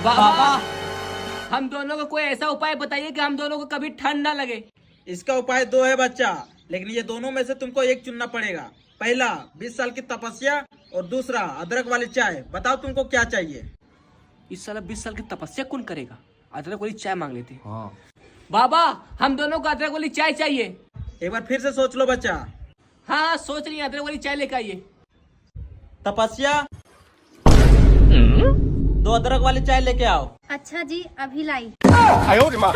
बाबा, हम दोनों को कोई ऐसा उपाय बताइए कि हम दोनों को कभी ठंड ना लगे। इसका उपाय दो है बच्चा, लेकिन ये दोनों में से तुमको एक चुनना पड़ेगा। पहला 20 साल की तपस्या और दूसरा अदरक वाली चाय। बताओ तुमको क्या चाहिए। इस साल 20 साल की तपस्या कौन करेगा? अदरक वाली चाय मांग लेते। हाँ बाबा, हम दोनों को अदरक वाली चाय चाहिए। एक बार फिर से सोच लो बच्चा। हाँ सोच रही है, अदरक वाली चाय लेकर आइए। तपस्या, 2 अदरक वाली चाय लेके आओ। अच्छा जी, अभी लाई। आयो रे माँ।